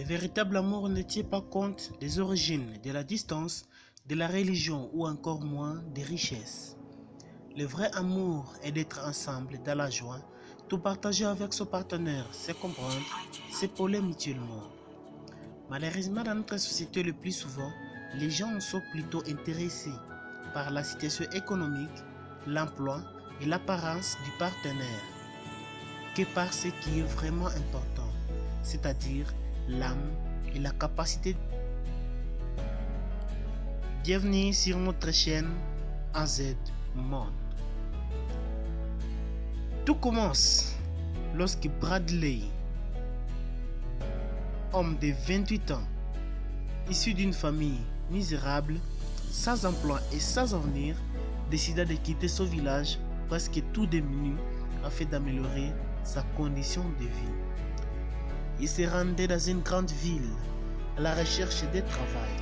Le véritable amour ne tient pas compte des origines, de la distance, de la religion ou encore moins des richesses. Le vrai amour est d'être ensemble dans la joie, tout partager avec son partenaire, se comprendre, s'épauler mutuellement. Malheureusement, dans notre société, le plus souvent, les gens sont plutôt intéressés par la situation économique, l'emploi et l'apparence du partenaire que par ce qui est vraiment important, c'est-à-dire l'âme et la capacité. Bienvenue sur notre chaîne AZ Monde. Tout commence lorsque Bradley, homme de 28 ans, issu d'une famille misérable, sans emploi et sans avenir, décida de quitter son village presque tout démuni afin d'améliorer sa condition de vie. Il se rendait dans une grande ville à la recherche de travail.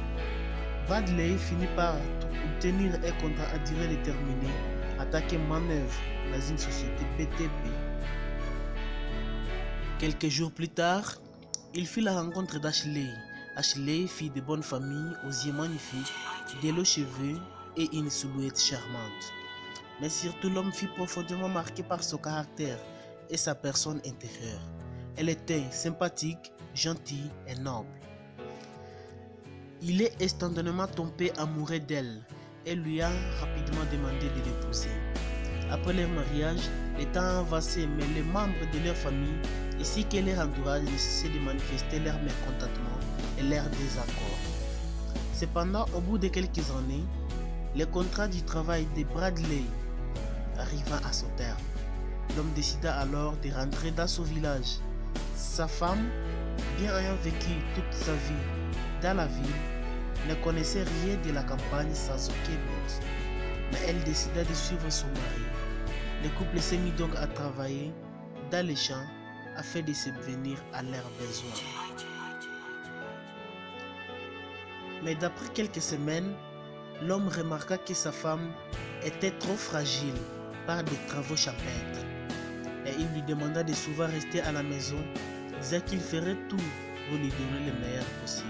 Bradley finit par obtenir un contrat à durée déterminée en tant que manœuvre dans une société BTP. Quelques jours plus tard, il fit la rencontre d'Ashley. Ashley, fille de bonne famille, aux yeux magnifiques, de longs cheveux et une silhouette charmante. Mais surtout, l'homme fut profondément marqué par son caractère et sa personne intérieure. Elle était sympathique, gentille et noble. Il est instantanément tombé amoureux d'elle et lui a rapidement demandé de l'épouser. Après leur mariage, le temps a avancé, mais les membres de leur famille ainsi que leur entourage ne cessaient de manifester leur mécontentement et leur désaccord. Cependant, au bout de quelques années, le contrat du travail de Bradley arriva à son terme. L'homme décida alors de rentrer dans son village. Sa femme, bien ayant vécu toute sa vie dans la ville, ne connaissait rien de la campagne sans aucun but. Mais elle décida de suivre son mari. Le couple s'est mis donc à travailler dans les champs afin de subvenir à leurs besoins. Mais d'après quelques semaines, l'homme remarqua que sa femme était trop fragile par des travaux champêtres et il lui demanda de souvent rester à la maison, disant qu'il ferait tout pour lui donner le meilleur possible.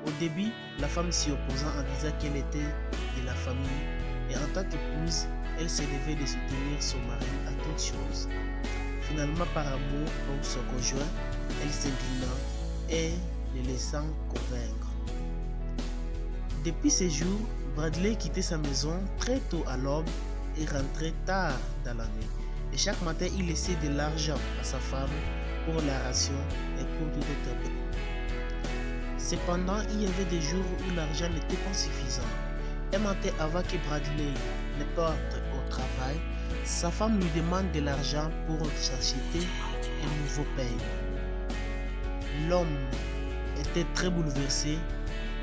Au début, la femme s'y opposa en disant qu'elle était de la famille et en tant qu'épouse, elle se devait de soutenir son mari à toutes choses. Finalement, par amour pour son conjoint, elle s'inclina et le laissant convaincre. Depuis ces jours, Bradley quittait sa maison très tôt à l'aube et rentrait tard dans la nuit. Et chaque matin, il laissait de l'argent à sa femme pour la ration et pour tout autre bien. Cependant, il y avait des jours où l'argent n'était pas suffisant. Un matin, avant que Bradley ne parte au travail, sa femme lui demande de l'argent pour s'acheter un nouveau pain. L'homme était très bouleversé.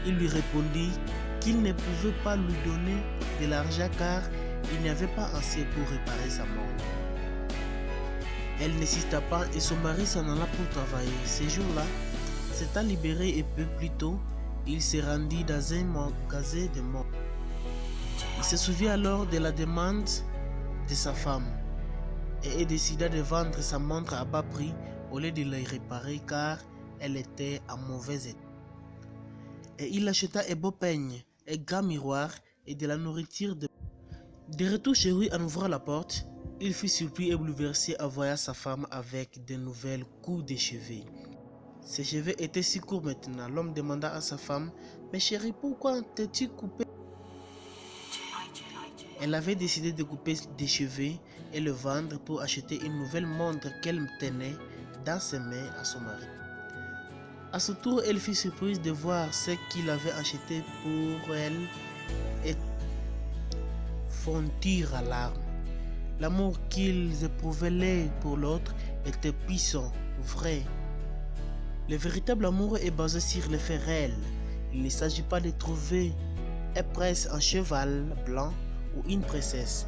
Il lui répondit qu'il ne pouvait pas lui donner de l'argent car il n'y avait pas assez pour réparer sa montre. Elle n'insista pas et son mari s'en alla pour travailler. Ce jour-là, s'étant libéré et peu plus tôt, il se rendit dans un magasin de montres. Il se souvient alors de la demande de sa femme et décida de vendre sa montre à bas prix au lieu de la réparer car elle était en mauvais état. Et il acheta un beau peigne, un grand miroir et de la nourriture. De retour chez lui en ouvrant la porte, il fut surpris et bouleversé en voyant sa femme avec de nouvelles coupes de cheveux. Ses cheveux étaient si courts maintenant. L'homme demanda à sa femme: « Mais chérie, pourquoi t'es-tu coupé ?» Elle avait décidé de couper des cheveux et le vendre pour acheter une nouvelle montre qu'elle tenait dans ses mains à son mari. À son tour, elle fut surprise de voir ce qu'il avait acheté pour elle et fondir à larmes. L'amour qu'ils éprouvaient l'un pour l'autre était puissant, vrai. Le véritable amour est basé sur les faits réels. Il ne s'agit pas de trouver un prince en cheval blanc ou une princesse.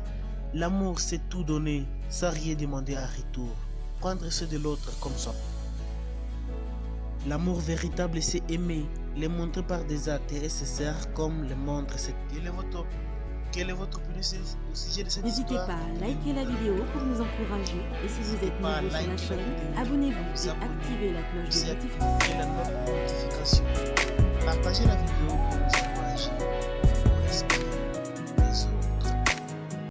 L'amour, c'est tout donner sans rien demander en retour. Prendre ceux de l'autre comme ça. L'amour véritable, c'est aimer, le montrer par des actes nécessaires comme le montre. Quel est votre Quelle est votre opinion au sujet de cette N'hésitez histoire? pas à liker la vidéo pour nous encourager. Et si vous êtes Pas à nouveau sur la liker la chaîne, vidéo, abonnez-vous vous et abonner, activez la cloche de aussi notification. activer la notification. Partagez la vidéo